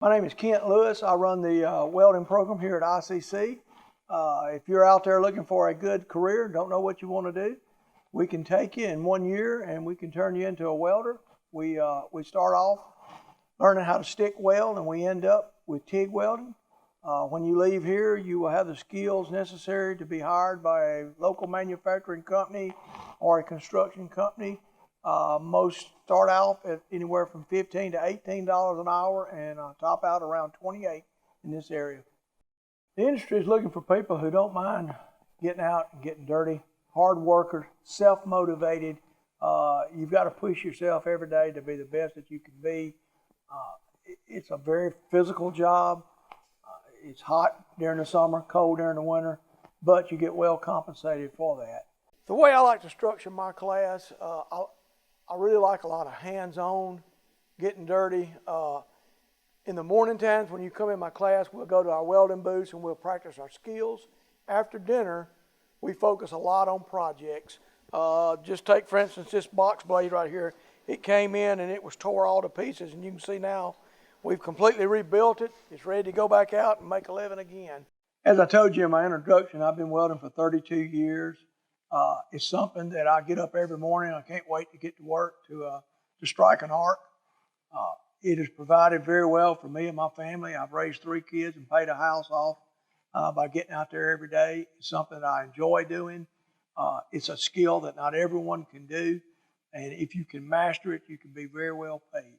My name is Kent Lewis. I run the welding program here at ICC. If you're out there looking for a good career, don't know what you want to do, we can take you in 1 year and we can turn you into a welder. We start off learning how to stick weld and we end up with TIG welding. When you leave here, you will have the skills necessary to be hired by a local manufacturing company or a construction company. Most start out at anywhere from $15 to $18 an hour and top out around 28 in this area. The industry is looking for people who don't mind getting out and getting dirty, hard workers, self-motivated. You've got to push yourself every day to be the best that you can be. It's a very physical job. It's hot during the summer, cold during the winter, but you get well compensated for that. The way I like to structure my class, I really like a lot of hands-on, getting dirty. In the morning times when you come in my class, we'll go to our welding booths and we'll practice our skills. After dinner, we focus a lot on projects. Just take, for instance, this box blade right here. It came in and it was tore all to pieces, and you can see now we've completely rebuilt it. It's ready to go back out and make a living again. As I told you in my introduction, I've been welding for 32 years. It's something that I get up every morning. I can't wait to get to work to strike an arc. It has provided very well for me and my family. I've raised 3 kids and paid a house off by getting out there every day. It's something that I enjoy doing. It's a skill that not everyone can do. And if you can master it, you can be very well paid.